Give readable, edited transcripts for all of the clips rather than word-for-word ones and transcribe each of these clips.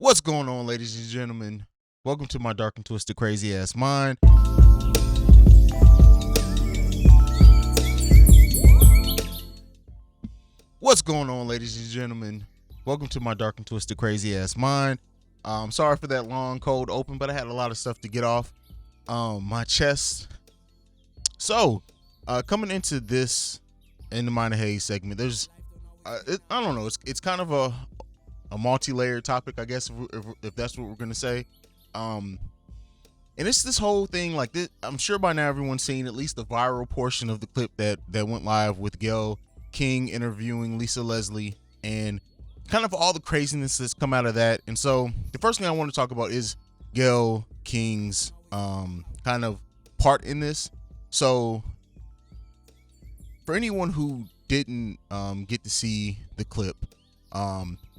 What's going on, ladies and gentlemen? Welcome to my dark and twisted crazy ass mind. What's going on, ladies and gentlemen? Welcome to my dark and twisted crazy ass mind. Sorry for that long cold open, but I had a lot of stuff to get off my chest. So, coming into this in the Mind of Haize segment, there's I don't know, it's kind of a multi-layered topic, I guess, if that's what we're gonna say. And it's this whole thing like this. I'm sure by now everyone's seen at least the viral portion of the clip that went live with Gayle King interviewing Lisa Leslie and kind of all the craziness that's come out of that. And so the first thing I want to talk about is Gayle King's kind of part in this. So for anyone who didn't get to see the clip,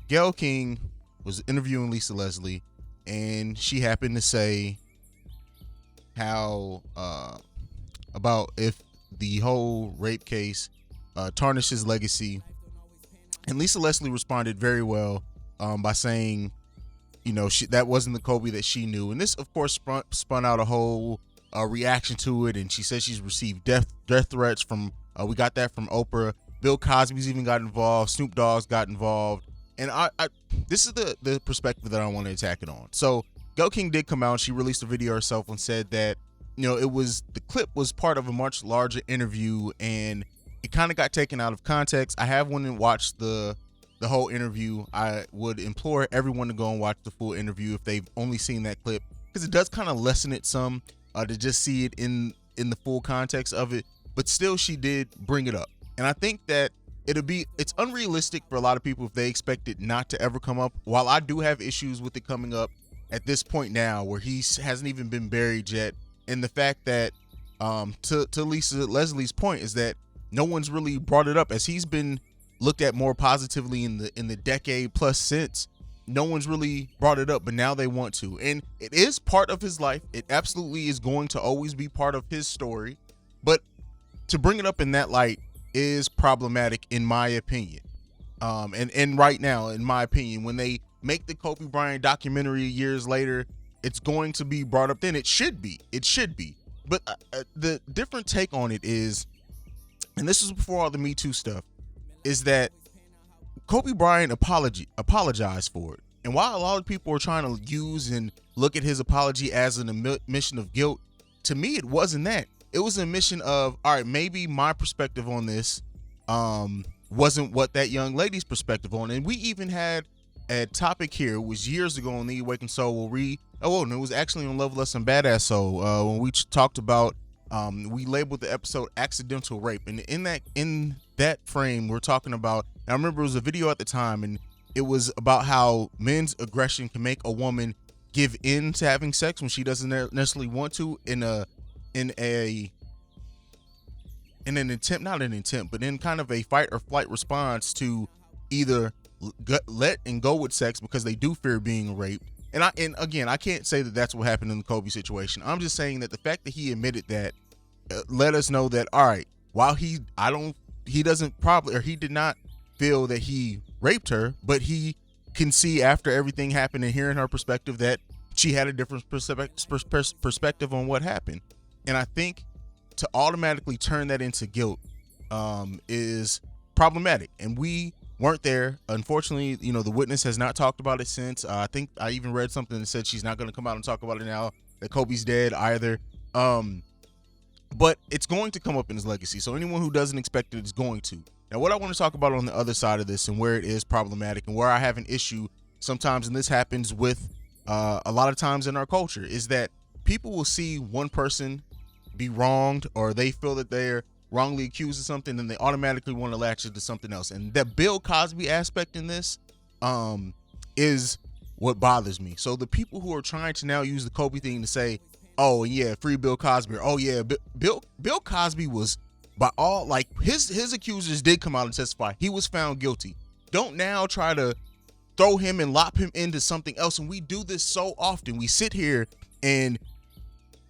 Gayle King was interviewing Lisa Leslie, and she happened to say how about if the whole rape case tarnishes legacy. And Lisa Leslie responded very well by saying, you know, that wasn't the Kobe that she knew. And this, of course, spun out a whole reaction to it. And she says she's received death threats from, we got that from Oprah. Bill Cosby's even got involved. Snoop Dogg's got involved. And I this is the perspective that I want to attack it on. So Gayle King did come out. She released a video herself and said that, you know, the clip was part of a much larger interview and it kind of got taken out of context. I have went and watched the whole interview. I would implore everyone to go and watch the full interview if they've only seen that clip, because it does kind of lessen it some to just see it in the full context of it. But still, she did bring it up. And I think that it's unrealistic for a lot of people if they expect it not to ever come up. While I do have issues with it coming up at this point now where he hasn't even been buried yet. And the fact that to Lisa Leslie's point is that no one's really brought it up as he's been looked at more positively in the decade plus since. No one's really brought it up, but now they want to. And it is part of his life. It absolutely is going to always be part of his story. But to bring it up in that light is problematic in my opinion. And right now, in my opinion, when they make the Kobe Bryant documentary years later, it's going to be brought up then. It should be. But the different take on it is, and this is before all the Me Too stuff, is that Kobe Bryant apologized for it. And while a lot of people are trying to use and look at his apology as an admission of guilt, to me, it wasn't that. It was an admission of, all right, maybe my perspective on this wasn't what that young lady's perspective on. And we even had a topic here, it was years ago on the Awakened Soul, and it was actually on Love Less and Badass Soul, when we talked about, we labeled the episode accidental rape. And in that frame, we're talking about, I remember it was a video at the time, and it was about how men's aggression can make a woman give in to having sex when she doesn't necessarily want to, in an attempt, not an attempt, but in kind of a fight or flight response to either let and go with sex because they do fear being raped. And again, I can't say that that's what happened in the Kobe situation. I'm just saying that the fact that he admitted that let us know that, all right, while he did not feel that he raped her, but he can see after everything happened and hearing her perspective that she had a different perspective on what happened. And I think to automatically turn that into guilt is problematic. And we weren't there. Unfortunately, you know, the witness has not talked about it since. I think I even read something that said she's not going to come out and talk about it now that Kobe's dead either. But it's going to come up in his legacy. So anyone who doesn't expect it is going to. Now, what I want to talk about on the other side of this and where it is problematic and where I have an issue sometimes, and this happens with a lot of times in our culture, is that people will see one person be wronged or they feel that they're wrongly accused of something and they automatically want to latch into something else. And the Bill Cosby aspect in this is what bothers me. So the people who are trying to now use the Kobe thing to say, oh yeah, free Bill Cosby, or, oh yeah, Bill Cosby was, by all, like, his accusers did come out and testify. He was found guilty. Don't now try to throw him and lop him into something else. And we do this so often. We sit here and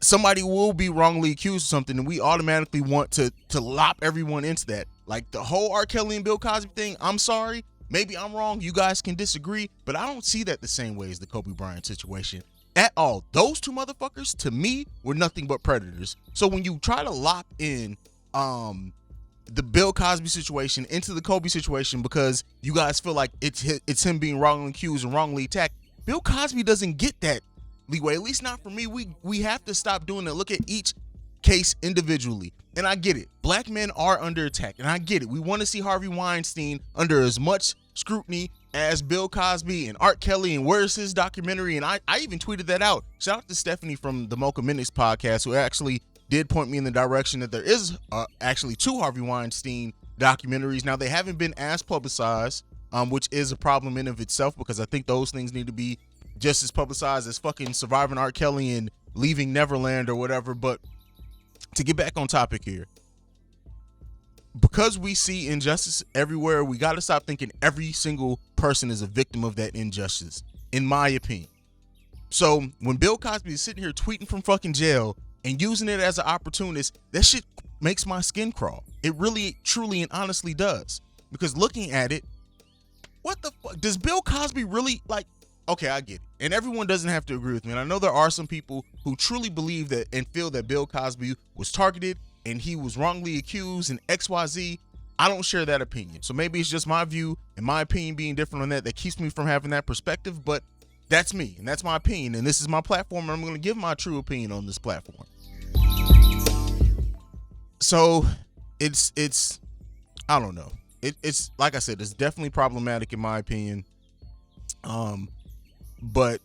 somebody will be wrongly accused of something and we automatically want to lop everyone into that. Like the whole R. Kelly and Bill Cosby thing, I'm sorry, Maybe I'm wrong. You guys can disagree, but I don't see that the same way as the Kobe Bryant situation at all. Those two motherfuckers, to me, were nothing but predators. So when you try to lock in the Bill Cosby situation into the Kobe situation because you guys feel like it's him being wrongly accused and wrongly attacked, Bill Cosby doesn't get that leeway, at least not for me. We have to stop doing it. Look at each case individually. And I get it. Black men are under attack. And I get it. We want to see Harvey Weinstein under as much scrutiny as Bill Cosby and Art Kelly, and where's his documentary? And I even tweeted that out. Shout out to Stephanie from the Mocha Minutes podcast, who actually did point me in the direction that there is actually 2 Harvey Weinstein documentaries. Now, they haven't been as publicized, which is a problem in of itself, because I think those things need to be just as publicized as fucking Surviving R. Kelly and Leaving Neverland or whatever. But to get back on topic here, because we see injustice everywhere, we got to stop thinking every single person is a victim of that injustice, in my opinion. So when Bill Cosby is sitting here tweeting from fucking jail and using it as an opportunist, that shit makes my skin crawl. It really, truly, and honestly does. Because looking at it, what the fuck? Does Bill Cosby really, like, okay, I get it. And everyone doesn't have to agree with me. And I know there are some people who truly believe that and feel that Bill Cosby was targeted and he was wrongly accused and XYZ. I don't share that opinion. So maybe it's just my view and my opinion being different on that keeps me from having that perspective. But that's me and that's my opinion. And this is my platform. And I'm going to give my true opinion on this platform. So it's I don't know. It's like I said, it's definitely problematic in my opinion. But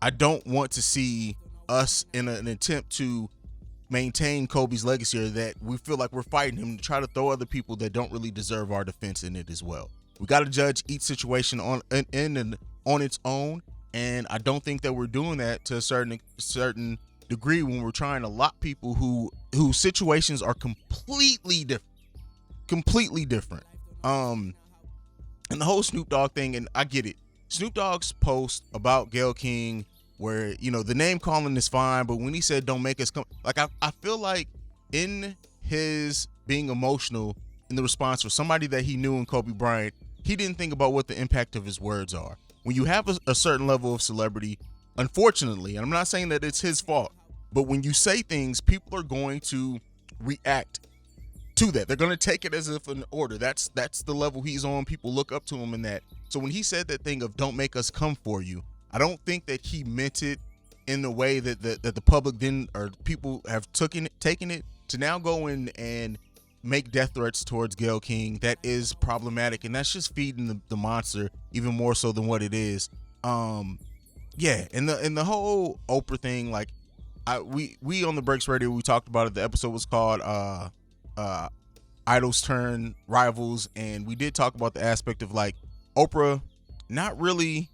I don't want to see us in an attempt to maintain Kobe's legacy, or that we feel like we're fighting him to try to throw other people that don't really deserve our defense in it as well. We got to judge each situation on its own, and I don't think that we're doing that to a certain degree when we're trying to lock people whose situations are completely different. And the whole Snoop Dogg thing, and I get it. Snoop Dogg's post about Gayle King, where, you know, the name calling is fine, but when he said don't make us come, like, I feel like in his being emotional in the response for somebody that he knew in Kobe Bryant, he didn't think about what the impact of his words are. When you have a certain level of celebrity, unfortunately, and I'm not saying that it's his fault, but when you say things, people are going to react to that. They're going to take it as if an order. That's the level he's on. People look up to him in that. So when he said that thing of don't make us come for you, I don't think that he meant it in the way that the public then, or people have taken it to now go in and make death threats towards Gayle King. That is problematic, and that's just feeding the monster even more so than what it is. Yeah, and the whole Oprah thing, like, we on the Breaks Radio, we talked about it. The episode was called Idols Turn Rivals, and we did talk about the aspect of, like, Oprah not really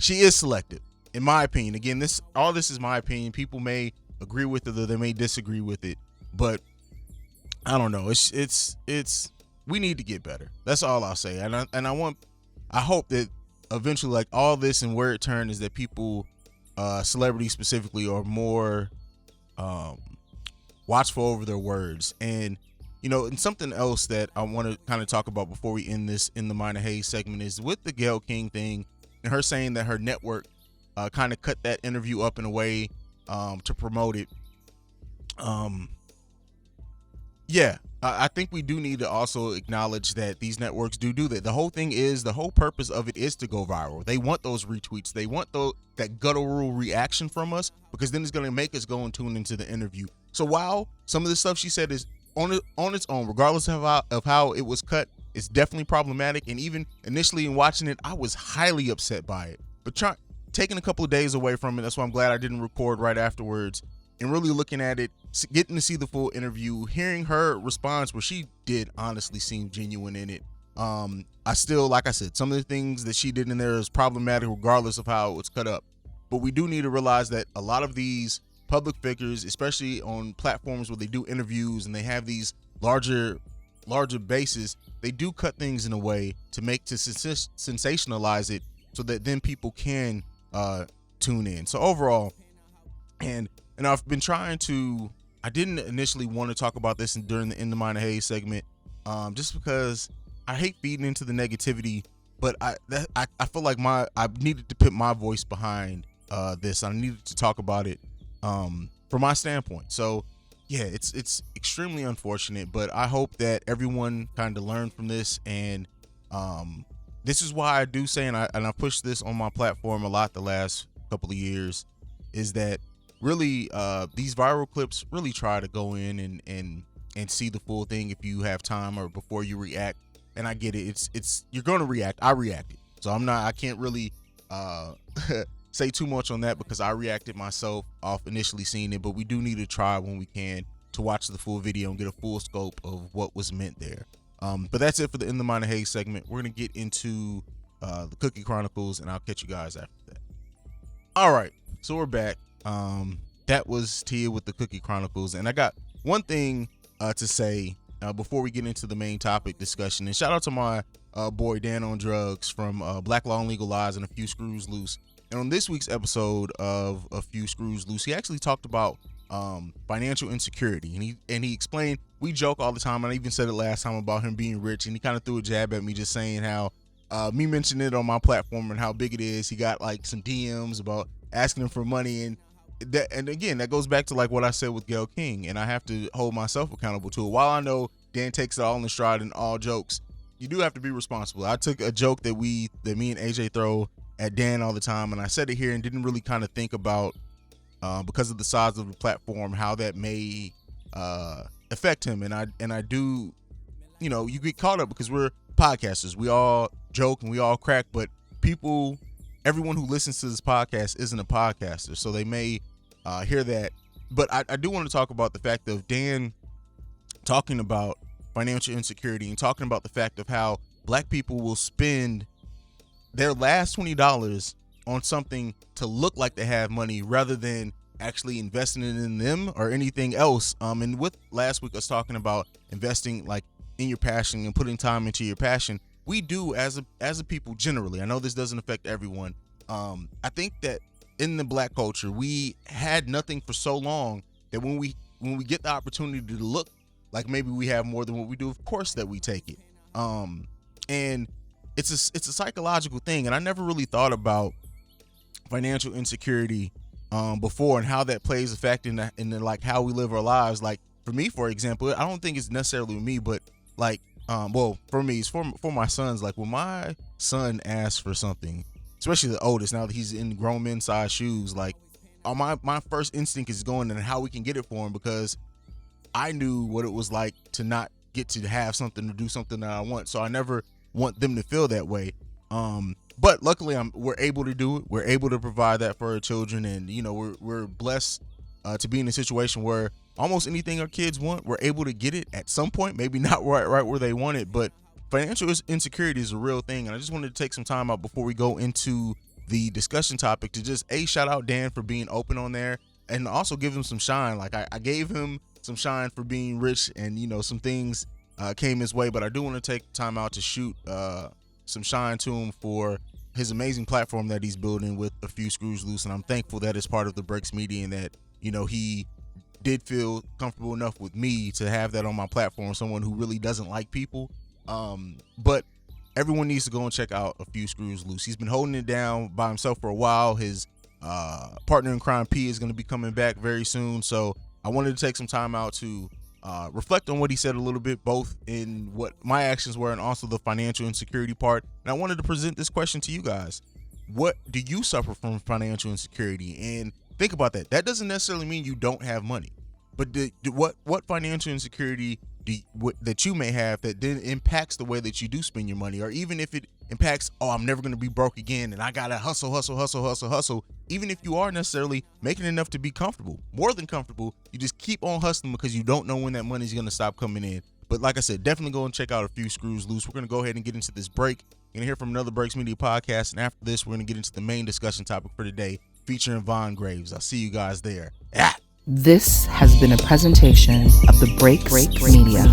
she is selective, in my opinion. Again, this is my opinion. People may agree with it or they may disagree with it, but I don't know. It's we need to get better. That's all I'll say. And I hope that eventually, like, all this and where it turned is that people, celebrities specifically, are more watchful over their words. And, you know, and something else that I want to kind of talk about before we end this in the Minor Haize segment is with the Gayle King thing and her saying that her network kind of cut that interview up in a way to promote it. Yeah, I think we do need to also acknowledge that these networks do that. The whole purpose of it is to go viral. They want those retweets. They want that guttural reaction from us, because then it's going to make us go and tune into the interview. So while some of the stuff she said is on its own, regardless of how it was cut, it's definitely problematic. And even initially in watching it, I was highly upset by it. But taking a couple of days away from it, that's why I'm glad I didn't record right afterwards, and really looking at it, getting to see the full interview, hearing her response where she did honestly seem genuine in it. I still, like I said, some of the things that she did in there is problematic regardless of how it was cut up. But we do need to realize that a lot of these public figures, especially on platforms where they do interviews and they have these larger bases, they do cut things in a way to sensationalize it so that then people can tune in. So overall, and I've been trying to, I didn't initially want to talk about this during the In the Minor Haize segment, just because I hate feeding into the negativity, but I feel like I needed to put my voice behind this. I needed to talk about it from my standpoint. So yeah, it's extremely unfortunate, but I hope that everyone kind of learned from this. And this is why I do say, and I pushed this on my platform a lot the last couple of years, is that really these viral clips, really try to go in and see the full thing if you have time or before you react. And I get it. It's you're going to react. I reacted. So I can't really say too much on that because I reacted myself off initially seeing it, but we do need to try when we can to watch the full video and get a full scope of what was meant there. But that's it for the In the Mind of Haize segment. We're going to get into the Cookie Chronicles, and I'll catch you guys after that. All right. So we're back. That was Tia with the Cookie Chronicles. And I got one thing to say before we get into the main topic discussion. And shout out to my boy Dan on Drugs from Black Law and Legal Lies and A Few Screws Loose. And on this week's episode of A Few Screws Loose, he actually talked about financial insecurity. And he explained, we joke all the time, and I even said it last time about him being rich, and he kind of threw a jab at me just saying how me mentioning it on my platform and how big it is. He got like some DMs about asking him for money, and again, that goes back to like what I said with Gayle King, and I have to hold myself accountable to it. While I know Dan takes it all in stride and all jokes, you do have to be responsible. I took a joke that me and AJ throw at Dan all the time, and I said it here and didn't really kind of think about because of the size of the platform how that may affect him. And I do, you get caught up because we're podcasters. We all joke and we all crack, but everyone who listens to this podcast isn't a podcaster, so they may hear that. But I do want to talk about the fact of Dan talking about financial insecurity and talking about the fact of how black people will spend their last $20 on something to look like they have money rather than actually investing it in them or anything else. And with last week us talking about investing like in your passion and putting time into your passion, we do as a people generally. I know this doesn't affect everyone. I think that in the black culture, we had nothing for so long that when we get the opportunity to look like maybe we have more than what we do, of course that we take it. And it's a psychological thing, and I never really thought about financial insecurity before and how that plays a factor in like how we live our lives. Like for me, for example, I don't think it's necessarily with me, but like for me, it's for my sons. Like when my son asks for something, especially the oldest, now that he's in grown men size shoes, like my first instinct is going and how we can get it for him, because I knew what it was like to not get to have something, to do something that I want. So I never want them to feel that way. But luckily we're able to do it. We're able to provide that for our children. And, we're blessed to be in a situation where almost anything our kids want, we're able to get it at some point, maybe not right where they want it, but financial insecurity is a real thing. And I just wanted to take some time out before we go into the discussion topic to just shout out Dan for being open on there, and also give him some shine. Like I gave him some shine for being rich, and some things came his way, but I do want to take time out to shoot some shine to him for his amazing platform that he's building with A Few Screws Loose. And I'm thankful that it's part of the Breaks Media, and that he did feel comfortable enough with me to have that on my platform, someone who really doesn't like people. But everyone needs to go and check out A Few Screws Loose. He's been holding it down by himself for a while. His partner in crime, P, is going to be coming back very soon, so I wanted to take some time out to reflect on what he said a little bit, both in what my actions were and also the financial insecurity part. And I wanted to present this question to you guys. What do you suffer from financial insecurity? And think about that. That doesn't necessarily mean you don't have money, but what financial insecurity that you may have that then impacts the way that you do spend your money, or even if it impacts, I'm never going to be broke again and I got to hustle. Even if you are necessarily making enough to be comfortable, more than comfortable, you just keep on hustling because you don't know when that money's going to stop coming in. But like I said, definitely go and check out A Few Screws Loose. We're going to go ahead and get into this break. You're going to hear from another Breaks Media podcast. And after this, we're going to get into the main discussion topic for today, featuring Von Graves. I'll see you guys there. This has been a presentation of the Breaks Media.